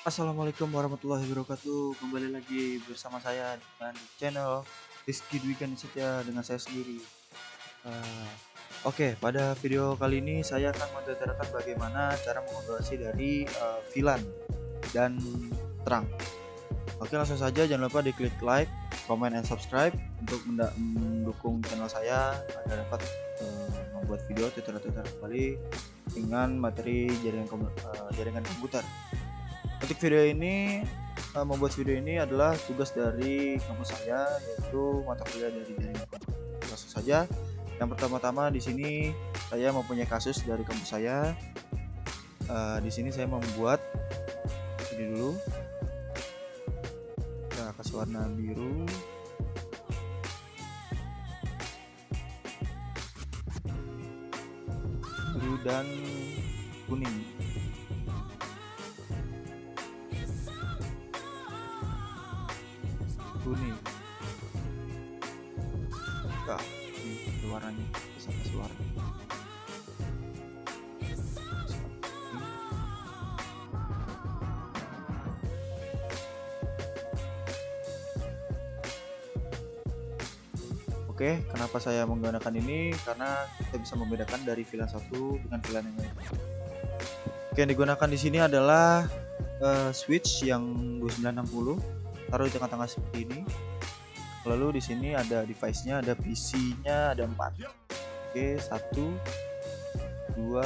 Assalamualaikum warahmatullahi wabarakatuh. Kembali lagi bersama saya dengan channel Rizky Dwikan Setia dengan saya sendiri. Eh, Oke, pada video kali ini saya akan menjelaskan bagaimana cara mengonversi dari VLAN dan terang. Oke, langsung saja jangan lupa diklik like, comment, and subscribe untuk mendukung channel saya agar dapat membuat video tutorial kembali dengan materi jaringan komputer. Untuk video ini, membuat video ini adalah tugas dari kampus saya, yaitu mata kuliah dari jaringan komputer. Langsung saja, yang pertama-tama di sini saya mempunyai kasus dari kampus saya. Di sini saya membuat ini dulu. Kita kasih warna biru. Biru dan kuning. Kuning. Nah, ini warnanya bisa kasih warna. Oke, kenapa saya menggunakan ini? Karena kita bisa membedakan dari VLAN satu dengan VLAN yang lain. Oke, yang digunakan di sini adalah switch yang 2960. Taruh di tengah-tengah seperti ini. Lalu di sini ada device-nya, ada PC-nya, ada 4. Oke, 1, 2,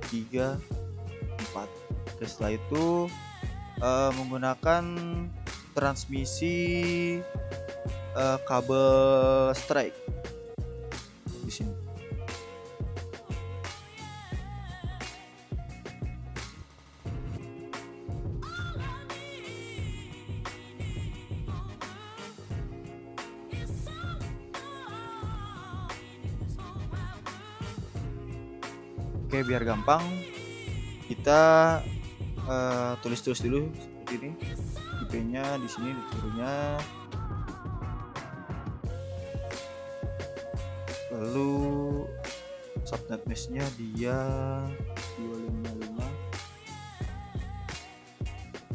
3, 4. Oke, setelah itu menggunakan transmisi kabel strike di sini. Oke, biar gampang kita tulis dulu seperti ini. IP-nya di sini diturunya. Lalu subnet mesh-nya dia 255.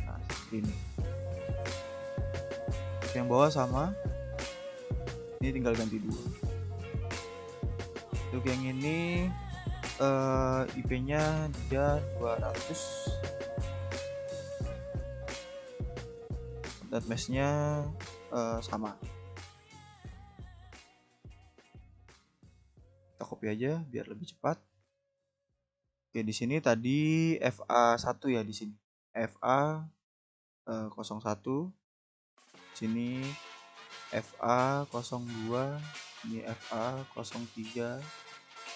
Nah, seperti ini. Yang bawah sama. Ini tinggal ganti 2. Untuk yang ini IP-nya dia 200. Subnet mesh-nya sama. Kita copy aja biar lebih cepat. Oke, di sini tadi FA1 ya di sini. FA 01. Sini FA02, ini FA03,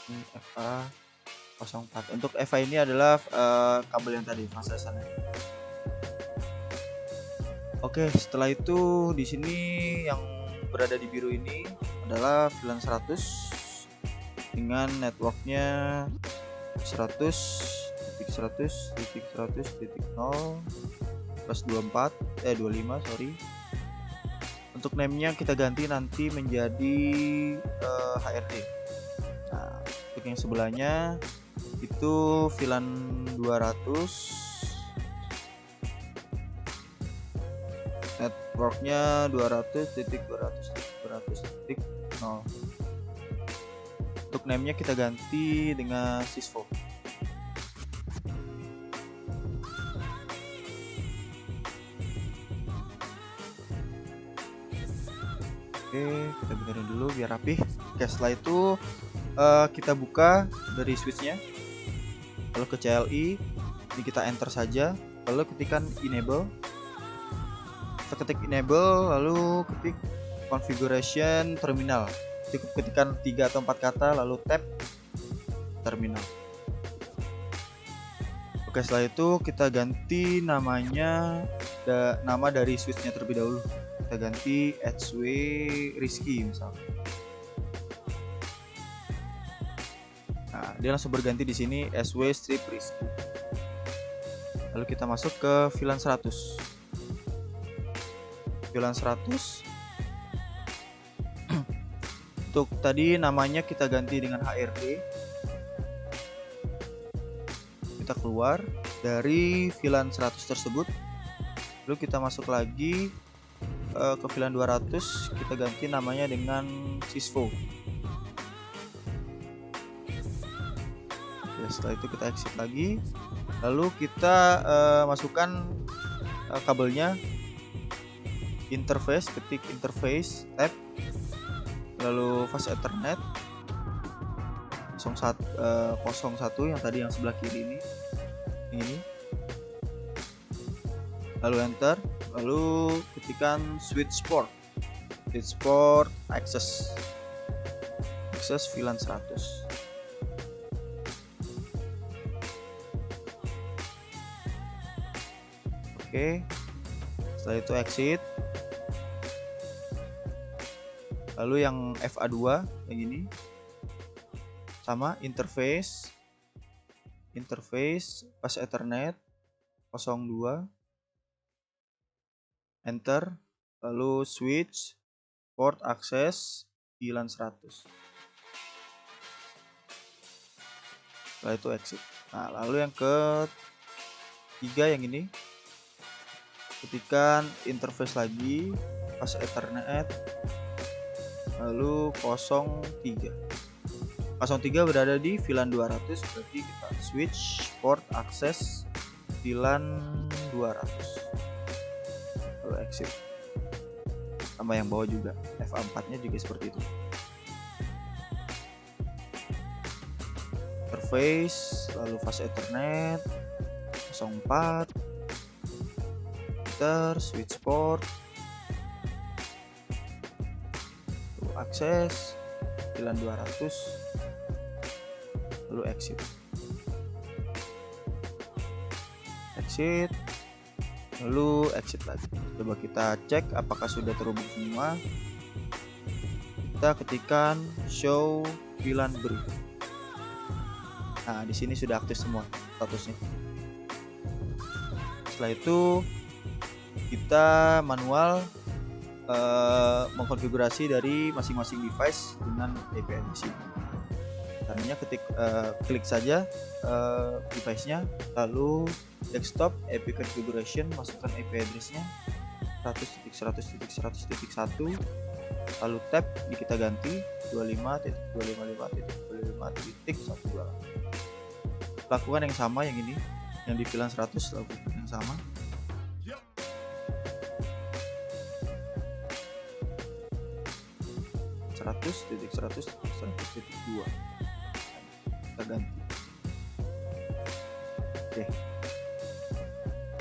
ini FA04. Untuk FA ini adalah kabel yang tadi fase sana. Oke, setelah itu di sini yang berada di biru ini adalah VLAN 100 dengan networknya 100.100.100.0 plus 25 sorry. Untuk name-nya kita ganti nanti menjadi HRD. Nah, untuk yang sebelahnya itu VLAN 200, networknya 200.200.200.0. Untuk name-nya kita ganti dengan sysfo. Oke, kita benerin dulu biar rapih. Oke, setelah itu kita buka dari switch-nya, lalu ke CLI, ini kita enter saja, lalu ketikkan enable. Kita ketik enable, lalu ketik configuration terminal. Cukup ketikkan 3 atau 4 kata, lalu tab terminal. Oke, setelah itu kita ganti namanya, nama dari switch-nya terlebih dahulu. Kita ganti HW Rizky misalnya. Nah, dia langsung berganti di sini SW strip Rizky. Lalu kita masuk ke VLAN 100. VLAN 100. Untuk tadi namanya kita ganti dengan HRD. kita keluar dari VLAN 100 tersebut, lalu kita masuk lagi ke VLAN 200, kita ganti namanya dengan sysvo. Oke, setelah itu kita exit lagi, lalu kita masukkan kabelnya, interface, ketik interface, tab, lalu fast ethernet 01 yang tadi yang sebelah kiri ini, lalu enter, lalu ketikkan switch port access VLAN 100. Oke, setelah itu exit, lalu yang FA2 yang ini sama, interface pas ethernet 02, enter, lalu switch port access VLAN 100. Setelah itu exit. Nah, lalu yang ketiga yang ini, ketikkan interface lagi pas ethernet lalu 03 berada di VLAN 200, berarti kita switch port access VLAN 200, lalu exit. Sama yang bawah juga, FA4 nya juga seperti itu. Interface, lalu fast ethernet 04, enter, switch port, lalu akses VLAN 200, lalu exit, lalu exit lagi. Coba kita cek apakah sudah terhubung semua. Kita ketikkan show VLAN brief. Nah, di sini sudah aktif semua statusnya. Setelah itu kita manual mengkonfigurasi dari masing-masing device dengan IP address ini. Caranya klik saja device-nya, lalu desktop IP configuration, masukkan IP address-nya 100.100.100.1, lalu tab ini kita ganti 25.255.25.128. Lakukan yang sama yang ini, yang di VLAN 100, lakukan yang sama. .100.100.100.2 kita ganti. Oke,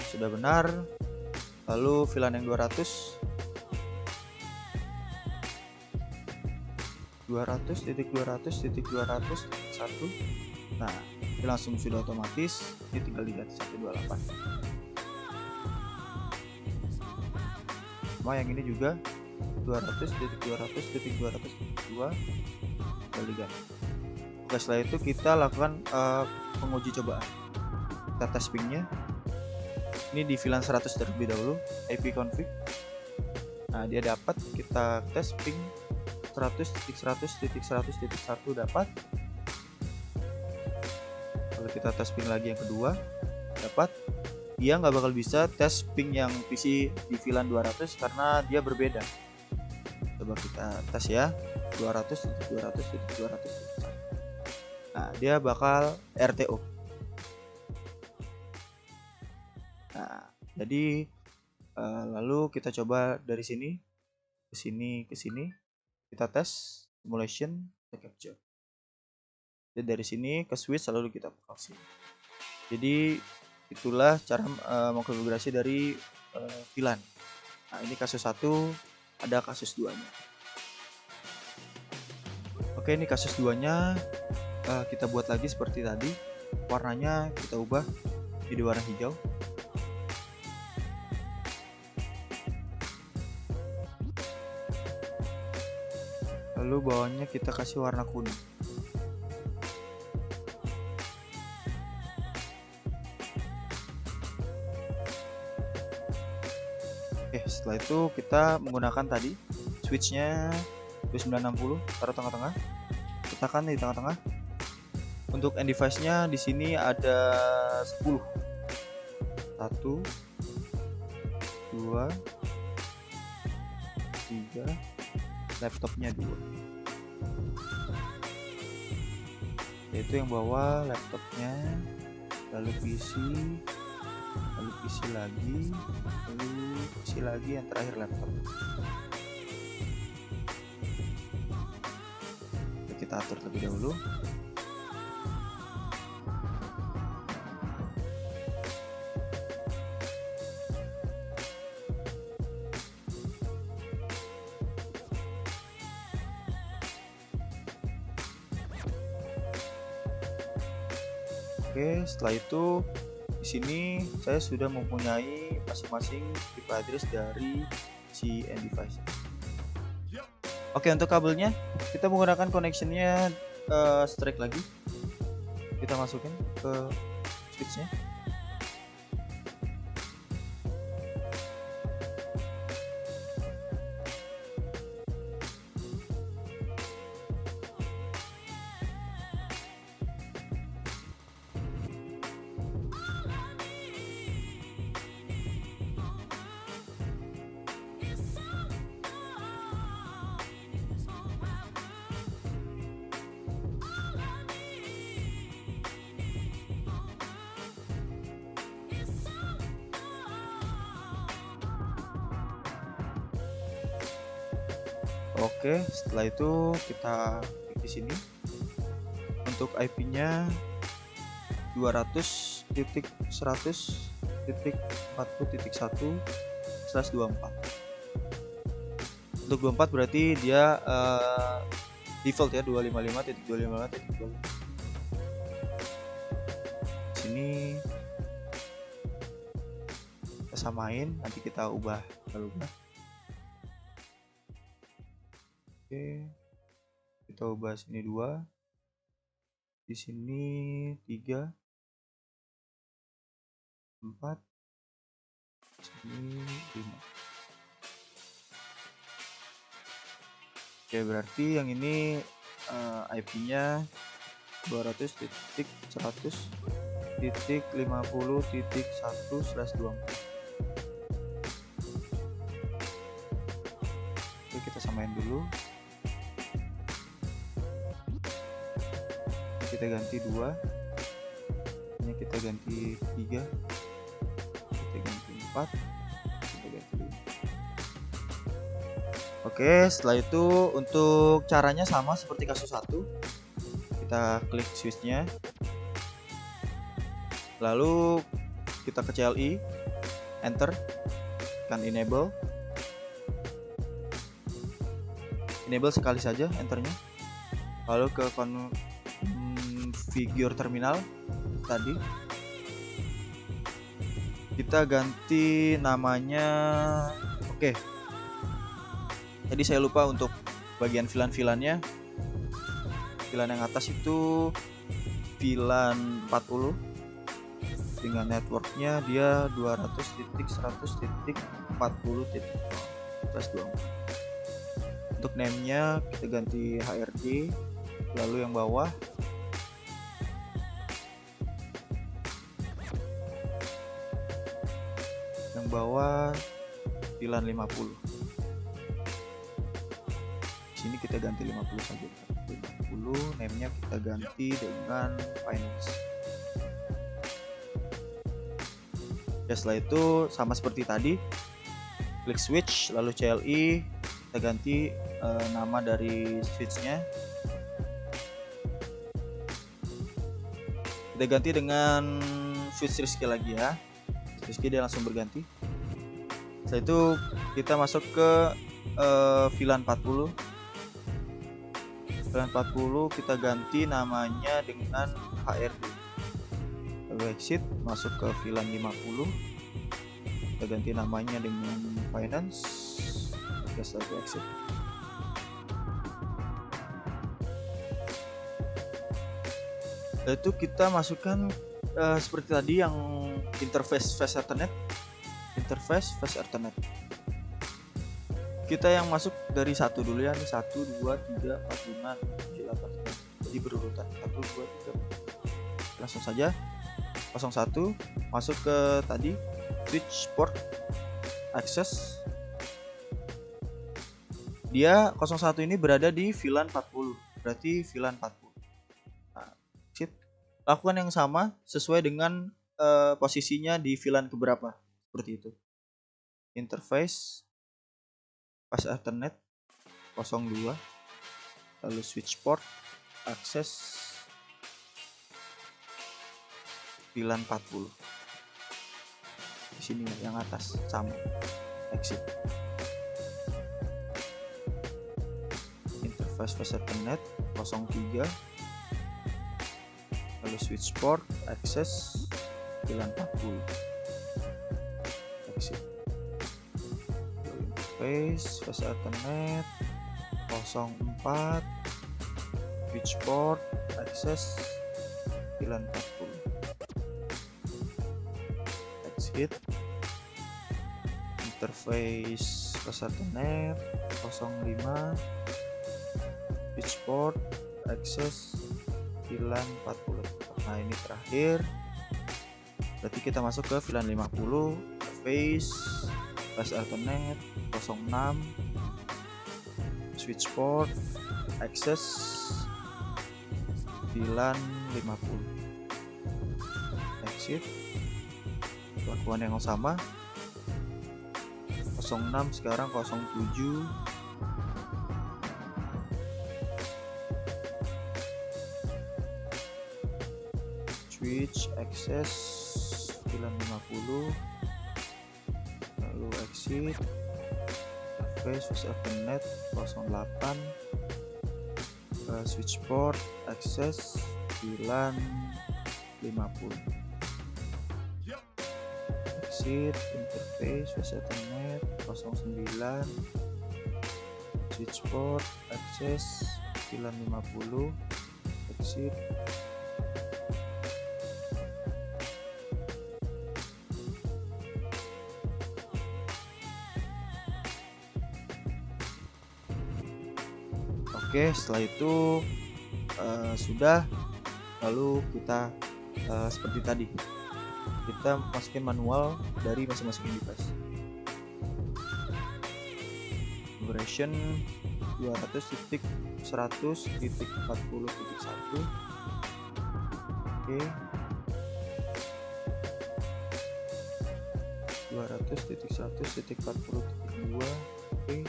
sudah benar. Lalu VLAN yang 200.200.200.1. Nah, ini langsung sudah otomatis, ini tinggal diganti 128. Sama yang ini juga 200.200.200.2 kali ganti. Oke, setelah itu kita lakukan penguji cobaan. Kita tes pingnya. Ini di VLAN 100 terlebih dahulu, IP config. Nah, dia dapat, kita tes ping 100.100.100.1 dapat. Lalu kita tes ping lagi yang kedua, dapat. Dia nggak bakal bisa tes ping yang PC di VLAN 200 karena dia berbeda. Coba kita tes ya, 200.200.200. Nah, dia bakal RTO. Nah, jadi lalu kita coba dari sini ke sini ke sini, kita tes simulation capture. Jadi dari sini ke switch lalu kita vaksin. Jadi itulah cara mengkonfigurasi dari VLAN. Nah, ini kasus 1, ada kasus 2-nya. Oke, ini kasus 2-nya kita buat lagi seperti tadi. Warnanya kita ubah jadi warna hijau. Lalu bawahnya kita kasih warna kuning. Oke, setelah itu kita menggunakan tadi switchnya 2960, taruh tengah-tengah, letakkan di tengah-tengah, Untuk end device-nya di sini ada 10. 1 2 3, laptopnya 2. Yaitu yang bawah laptopnya, lalu PC lagi, lalu PC lagi, yang terakhir laptop. Kita atur terlebih dahulu. Oke, setelah itu di sini saya sudah mempunyai masing-masing IP address dari si end device. Oke, untuk kabelnya kita menggunakan connectionnya straight lagi. Kita masukin ke switchnya. Oke, setelah itu kita klik di sini. Untuk IP-nya 200.100.40.1/24. Untuk 24 berarti dia default ya, 255.255.2. Sini kita samain, nanti kita ubah kalau ubah. Oke, kita ubah sini 2, di sini 3, 4, sini 5. Oke, berarti yang ini IP-nya 200.100.50.1/24. Oke, kita samain dulu. Kita ganti 2, ini kita ganti 3, kita ganti 4, kita ganti 5. Oke, setelah itu untuk caranya sama seperti kasus 1. Kita klik switchnya, lalu kita ke CLI, enter, tekan enable sekali saja enternya, lalu ke configure terminal tadi, kita ganti namanya. Oke, jadi saya lupa untuk bagian VLAN-nya. VLAN yang atas itu VLAN 40 dengan networknya dia 200.100.40.1/24. Untuk name-nya kita ganti HRD, lalu yang bawah VLAN 50. Sini kita ganti 50 saja. 50, name-nya kita ganti dengan finance. Ya, setelah itu sama seperti tadi, klik switch, lalu CLI, kita ganti nama dari switchnya. Kita ganti dengan switch Rizky lagi ya. Rizky dia langsung berganti. Setelah itu kita masuk ke VLAN 40. VLAN 40 kita ganti namanya dengan HRD. Lalu exit, masuk ke VLAN 50. Kita ganti namanya dengan finance. Kita lagi exit. Setelah itu kita masukkan seperti tadi yang interface fast Ethernet. Kita yang masuk dari 1 dulu ya, nih 1, 2, 3, 4, 5, 6, 7, 8, 9, jadi berurutan 1 2 3. Langsung saja 01 masuk ke tadi switch port access. Dia 01 ini berada di VLAN 40, berarti VLAN 40. Nah, lakukan yang sama sesuai dengan posisinya di VLAN keberapa, seperti itu. Interface pas Ethernet 02, lalu switch port access VLAN 40. Di sini yang atas sama, exit. Interface pas Ethernet 03, lalu switch port access VLAN 40, exit. Interface pas Ethernet 04, switch port access VLAN 40, exit. Interface pas Ethernet 05, switch port access VLAN 40. Nah, ini terakhir, berarti kita masuk ke VLAN 50. Interface pas Ethernet 06, switch port access VLAN 50, exit. Lakukan yang sama, 06 sekarang 07, switch access VLAN 50, lalu exit. Interface Ethernet 08, switch port access VLAN 50, exit. Interface Ethernet 09, switch port access VLAN 50, exit. Oke, setelah itu sudah, lalu kita seperti tadi, kita masukin manual dari masing-masing device. Configuration 200.100.40.1. Oke, 200.100.40.2. Oke,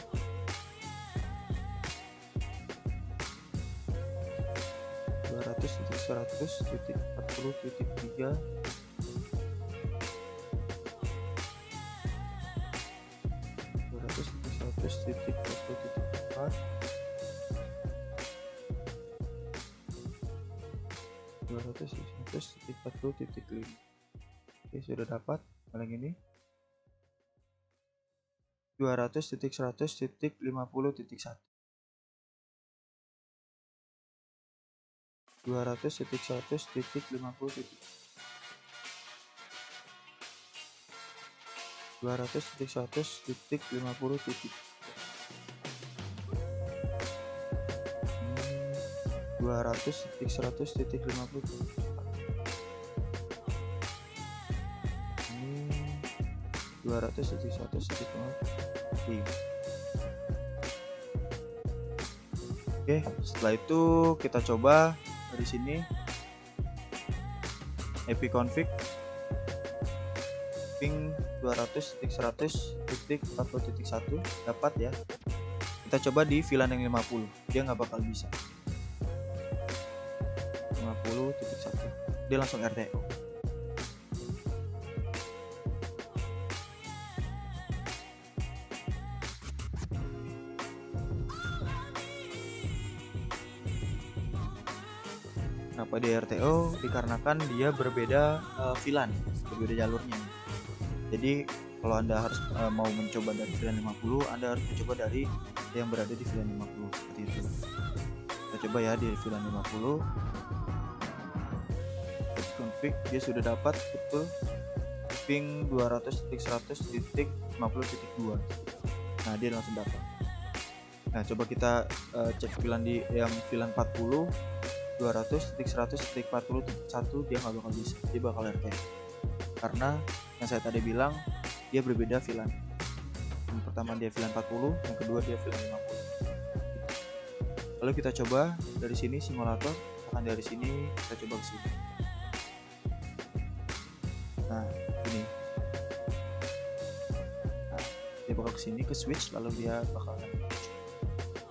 200.100.40.3, 200.100.40.4, 200.100.40.5. Oke, sudah dapat. Paling ini 200.100.50.1, 200.100.50. 200.100.50. 200.100.50. Ini 200.100.50. Oke, setelah itu kita coba dari sini ipconfig ping 200.100.40.1 dapat ya. Kita coba di VLAN yang 50, dia nggak bakal bisa. 50.1 dia langsung RTO. Kenapa di RTO? Dikarenakan dia berbeda VLAN, berbeda jalurnya. Jadi kalau Anda harus mau mencoba dari VLAN 50, Anda harus mencoba dari yang berada di VLAN 50, seperti itu. Kita coba ya di VLAN 50. Config dia sudah dapat betul ping 200.100.50.2. Nah, dia langsung dapat. Nah, coba kita cek VLAN di yang VLAN 40. 200.100.40.1 dia nggak bakal bisa, dia bakal RT. Karena yang saya tadi bilang dia berbeda VLAN. Yang pertama dia VLAN 40, yang kedua dia VLAN 50. Lalu kita coba dari sini simulator, akan dari sini kita coba ke sini. Nah, ini. Nah, dia bakal ke sini ke switch, lalu dia bakal.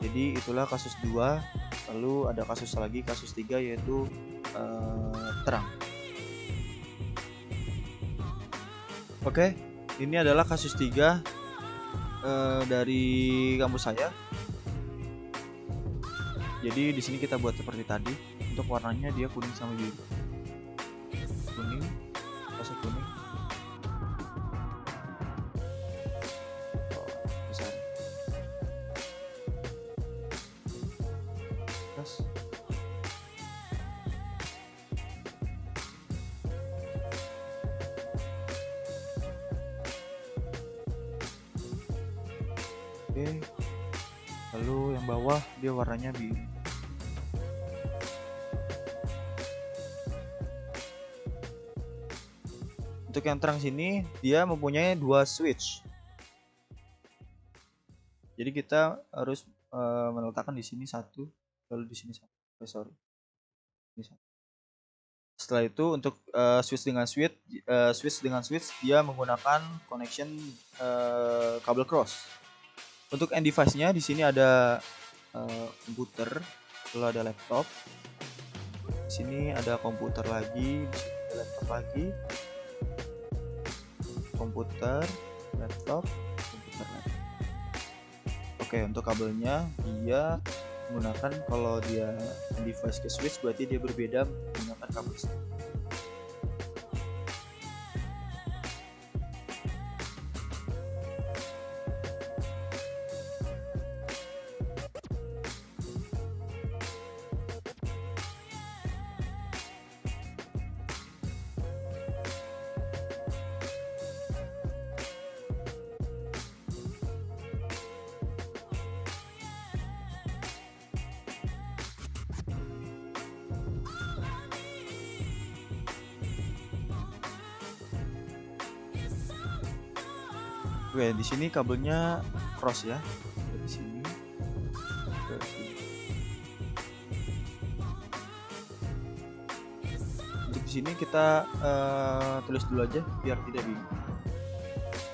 Jadi itulah kasus 2. Lalu ada kasus lagi, kasus 3 yaitu terang. Oke, ini adalah kasus 3 dari kampus saya. Jadi di sini kita buat seperti tadi. Untuk warnanya dia kuning sama biru. Kuning, fase kuning. Oh, besar. Terus. Oke. Lalu yang bawah dia warnanya biru. Untuk yang terang sini dia mempunyai 2 switch. Jadi kita harus meletakkan di sini 1, lalu di sini 1. Sorry. Ini 1. Setelah itu untuk switch dengan switch dia menggunakan connection kabel cross. Untuk end device-nya di sini ada komputer, lalu ada laptop. Di sini ada komputer lagi, di sini ada laptop lagi. Komputer, laptop. Oke, untuk kabelnya dia menggunakan, kalau dia end device ke switch berarti dia berbeda menggunakan kabel. Oke, di sini kabelnya cross ya. Dari sini ke sini. Untuk di sini kita tulis dulu aja biar tidak bingung.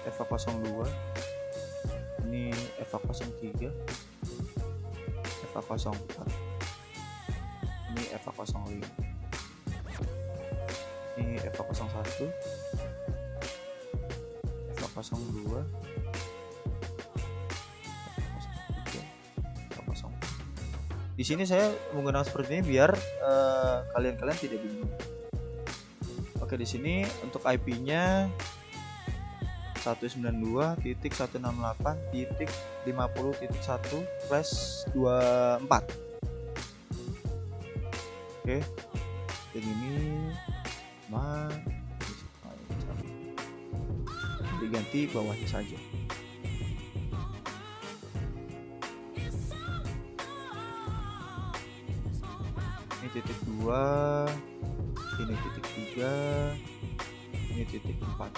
FA02. Ini FA03. FA04. Ini FA05. Ini FA01. FA02, FA03. Di sini saya menggunakan seperti ini biar kalian tidak bingung. Oke, di sini untuk IP-nya 192.168.50.1/24. Oke, dan ini diganti bawahnya saja. Ini titik 2, ini titik 3, ini titik 4.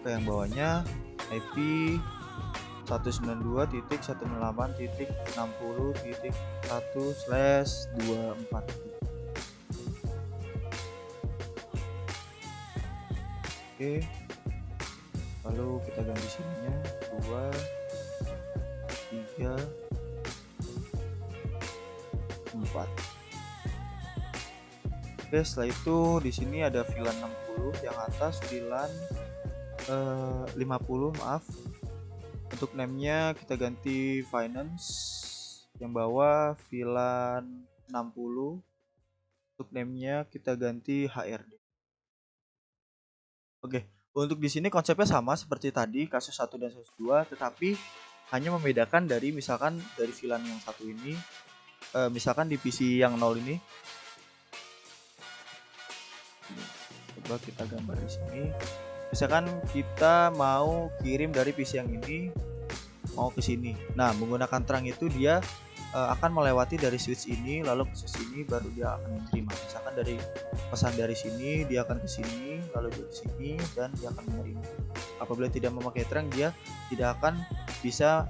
Ke yang bawahnya IP 192.168.60.1/24. Oke. Lalu kita ganti sininya 2, 3, 4. Oke, setelah itu di sini ada VLAN 60, yang atas VLAN 50, maaf. Untuk name-nya kita ganti finance, yang bawah VLAN 60. Untuk name-nya kita ganti HRD. Oke. Untuk di sini konsepnya sama seperti tadi kasus 1 dan kasus 2, tetapi hanya membedakan dari misalkan dari VLAN yang satu ini, misalkan di PC yang 0 ini. Coba kita gambar di sini. Misalkan kita mau kirim dari PC yang ini mau ke sini. Nah, menggunakan terang itu dia akan melewati dari switch ini lalu ke switch ini, baru dia akan menerima. Misalkan dari pesan dari sini dia akan ke sini, lalu dia ke sini, dan dia akan menerima. Apabila tidak memakai trunk, dia tidak akan bisa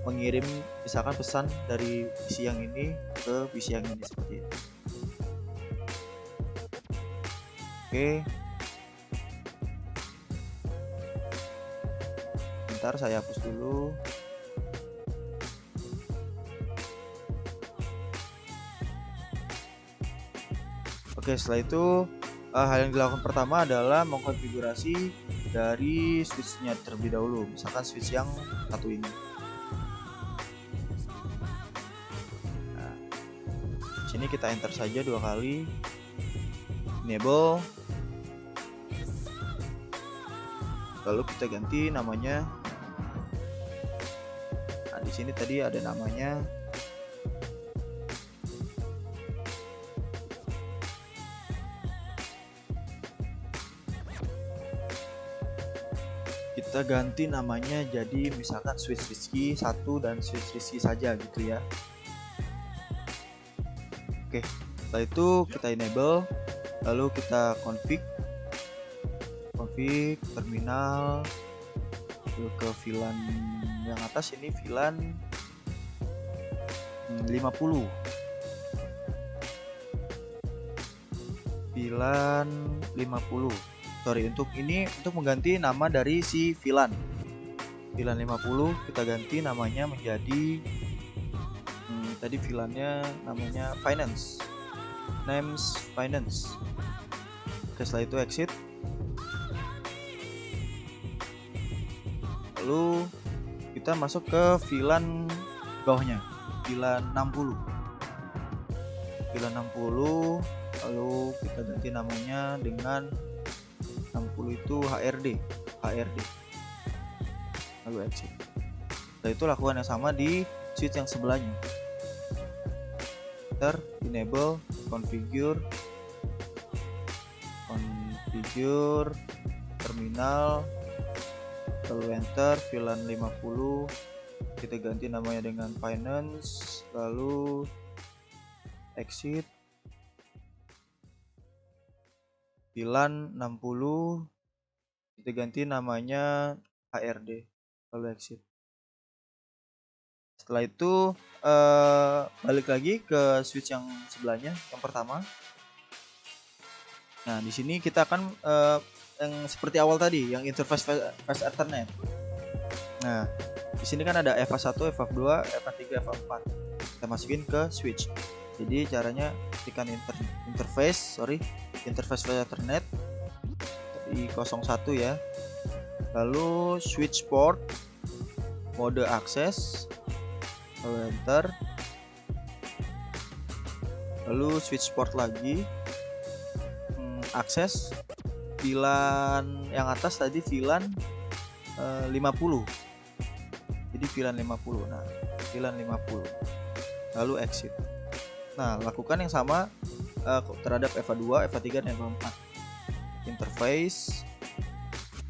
mengirim misalkan pesan dari PC yang ini ke PC yang ini, seperti itu. Oke, bentar saya hapus dulu. Oke, setelah itu hal yang dilakukan pertama adalah mengkonfigurasi dari switchnya terlebih dahulu, misalkan switch yang satu ini. Nah, sini kita enter saja 2 kali, enable, lalu kita ganti namanya. Nah, di sini tadi ada namanya. Kita ganti namanya jadi misalkan switch Rizky 1 dan switch Rizky saja gitu ya. Oke, setelah itu kita enable, lalu kita config terminal, lalu ke VLAN yang atas ini VLAN 50, VLAN 50. Sorry, untuk mengganti nama dari si VLAN 50, kita ganti namanya menjadi tadi VLAN-nya namanya Finance, names Finance. Oke, setelah itu exit, lalu kita masuk ke VLAN bawahnya, VLAN 60, lalu kita ganti namanya dengan 60 itu HRD, lalu exit. Setelah itu lakukan yang sama di switch yang sebelahnya. Enter, enable, configure terminal, lalu enter VLAN 50, kita ganti namanya dengan Finance, lalu exit. VLAN 60 kita ganti namanya HRD, lalu exit. Setelah itu balik lagi ke switch yang sebelahnya, yang pertama. Nah, di sini kita akan yang seperti awal tadi, yang interface fast Ethernet. Nah, di sini kan ada FA1, FA2, FA3, FA4. Kita masukin ke switch. Jadi caranya ketikkan interface fast Ethernet di 01 ya. Lalu switch port, mode akses, lalu enter. Lalu switch port lagi, akses VLAN yang atas tadi VLAN 50. Jadi VLAN 50. Nah, VLAN 50. Lalu exit. Nah, lakukan yang sama terhadap FA2, FA3, dan FA4. Interface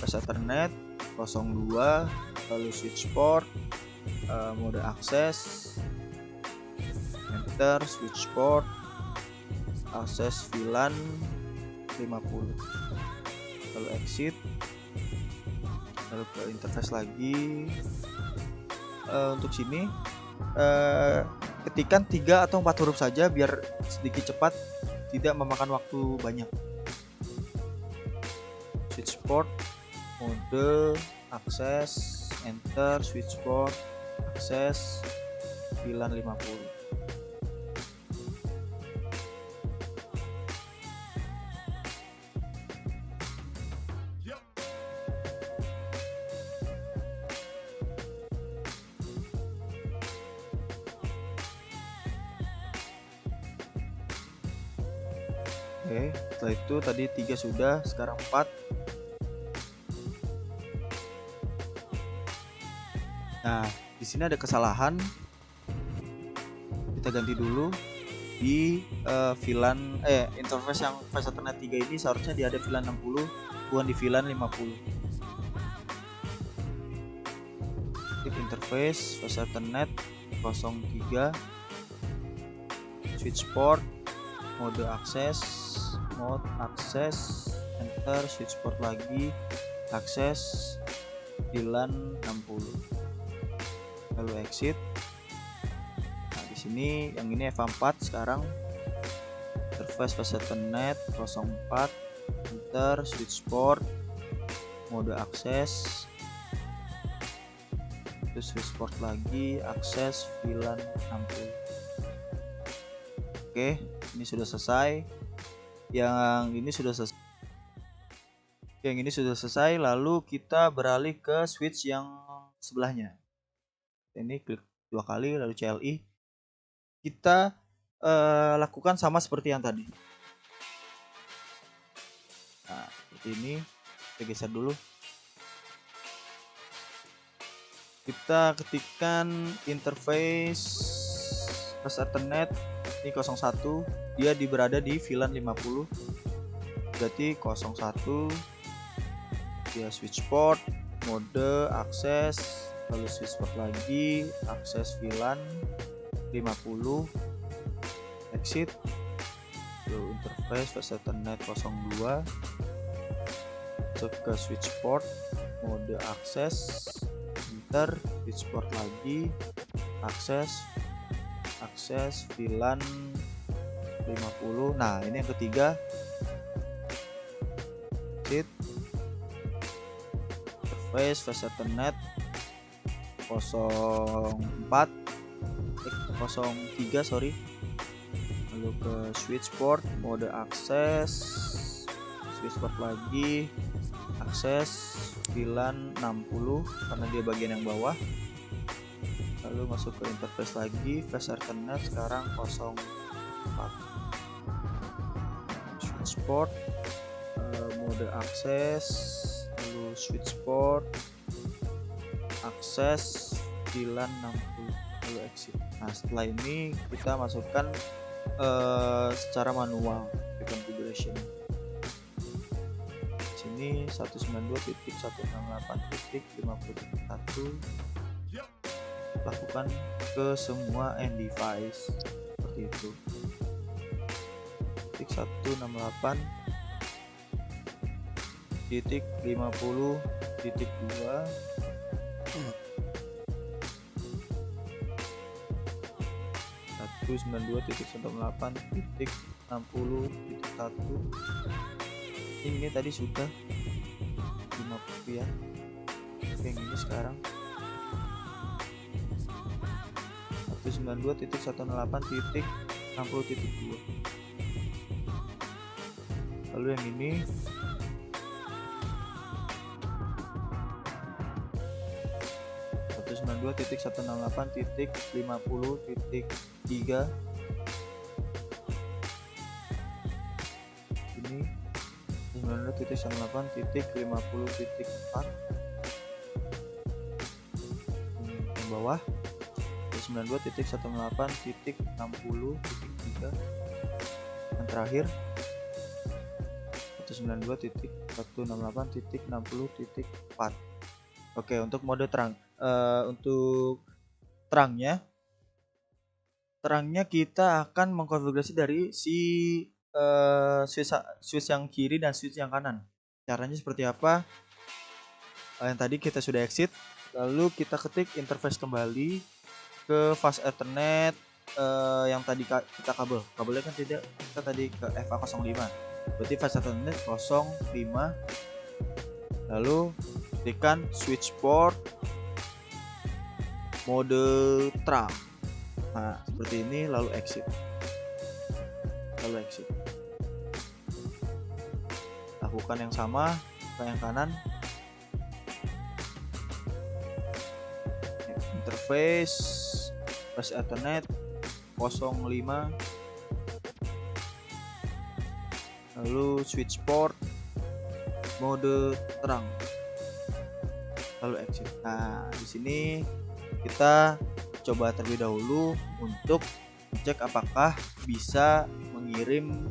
fast Ethernet 02, lalu switch port, mode akses, enter, switch port, akses VLAN 50, lalu exit, lalu ke interface lagi. Untuk sini ketikkan 3 atau 4 huruf saja biar sedikit cepat, tidak memakan waktu banyak. Switch port, mode akses, enter, switch port, akses, VLAN 50. Oke, setelah itu tadi 3 sudah, sekarang 4. Nah, di sini ada kesalahan. Kita ganti dulu di VLAN interface yang fast Ethernet 3 ini seharusnya dia ada VLAN 60, bukan di VLAN 50. Klik interface fast Ethernet 03 switch port, mode akses, enter, switch port lagi, akses, VLAN 60, lalu exit. Nah di sini yang ini FA4 sekarang, interface fast Ethernet 04, enter, switch port, mode akses, itu switch port lagi, akses, VLAN 60. Oke, ini sudah selesai. Yang ini sudah selesai. Lalu kita beralih ke switch yang sebelahnya. Ini klik 2 kali, lalu CLI. Kita lakukan sama seperti yang tadi. Nah, seperti ini. Kita geser dulu. Kita ketikkan interface fast Ethernet ini 01, dia berada di VLAN 50, berarti 01, dia switch port, mode akses, lalu switch port lagi, akses VLAN 50, exit, lalu interface fast Ethernet 02, masuk ke switch port, mode akses, enter, switch port lagi, akses VLAN 50. Nah ini yang ketiga, exit, interface fast Ethernet 03 sorry, lalu ke switch port, mode akses, switch port lagi, akses VLAN 60 karena dia bagian yang bawah, lalu masuk ke interface lagi, fast Ethernet sekarang 04, switch port, mode akses, lalu switch port, akses VLAN 60, lalu exit. Nah setelah ini kita masukkan secara manual configuration. Sini 192.168.50.1 lakukan ke semua end device seperti itu. 168.50.2 192.168.60.1. Ini tadi sudah 50 ya. Oke, yang ini sekarang 192.168.60.2. Lalu yang ini 192.168.50.3. Ini 192.168.50.4. Yang bawah 192.168.60.3. Yang terakhir 192.168.60.4. Oke, untuk mode terang, untuk terangnya kita akan mengkonfigurasi dari switch yang kiri dan switch yang kanan. Caranya seperti apa? Yang tadi kita sudah exit, lalu kita ketik interface kembali ke fast Ethernet yang tadi kita kabelnya kan tidak, kita tadi ke FA05, berarti fast Ethernet 05, lalu ketikkan switch port, mode terang. Nah seperti ini, lalu exit, lakukan yang sama ke yang kanan, interface fast Ethernet 05, lalu switch port, mode terang, lalu exit. Nah di sini kita coba terlebih dahulu untuk cek apakah bisa mengirim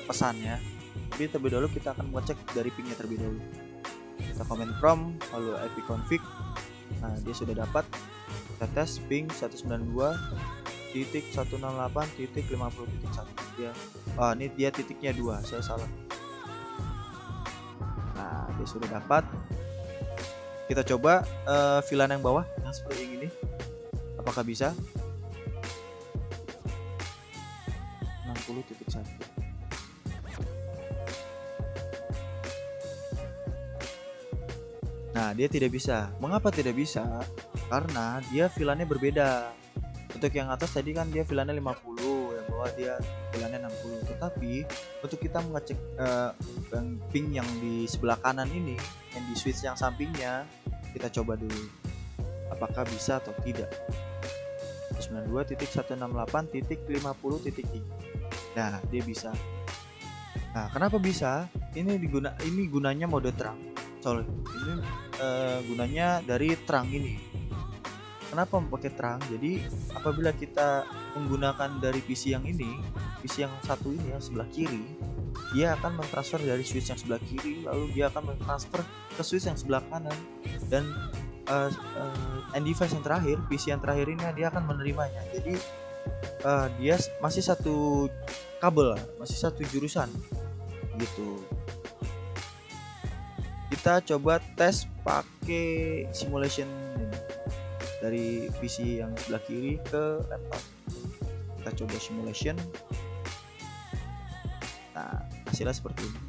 pesannya. Tapi terlebih dahulu kita akan mengecek dari pingnya terlebih dahulu. Kita command prompt, lalu ipconfig. Nah dia sudah dapat. Kita tes ping 192.168.50.1 dia. Ini dia titiknya 2, saya salah. Nah, dia sudah dapat. Kita coba VLAN yang bawah yang seperti ini. Apakah bisa? 60.1. Nah, dia tidak bisa. Mengapa tidak bisa? Karena dia VLAN-nya berbeda. Untuk yang atas tadi kan dia VLAN-nya 50, yang bawah dia VLAN-nya 60. Tetapi untuk kita mengecek ping yang di sebelah kanan ini, yang di switch yang sampingnya, kita coba dulu apakah bisa atau tidak. 92.168.50.3. Nah, dia bisa. Nah, kenapa bisa? Ini gunanya mode terang. Soalnya ini gunanya dari terang ini. Kenapa memakai terang? Jadi apabila kita menggunakan dari PC yang ini, PC yang satu ini yang sebelah kiri, dia akan mentransfer dari switch yang sebelah kiri, lalu dia akan mentransfer ke switch yang sebelah kanan, dan end device yang terakhir, PC yang terakhir ini dia akan menerimanya. Jadi dia masih satu kabel, masih satu jurusan gitu. Kita coba tes pakai simulation ini dari PC yang sebelah kiri ke laptop. Kita coba simulation. Nah, hasilnya seperti ini.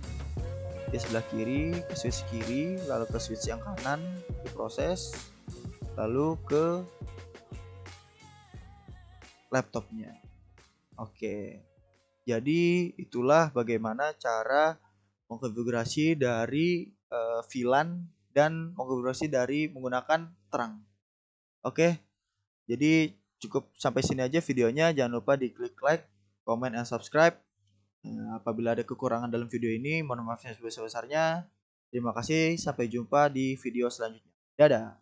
Di sebelah kiri ke switch kiri, lalu ke switch yang kanan diproses, lalu ke laptopnya. Oke. Jadi itulah bagaimana cara mengkonfigurasi dari VLAN dan mengkonfigurasi dari menggunakan terang. Oke, jadi cukup sampai sini aja videonya. Jangan lupa di klik like, comment, and subscribe. Apabila ada kekurangan dalam video ini, mohon maaf yang sebesar-besarnya. Terima kasih, sampai jumpa di video selanjutnya. Dadah.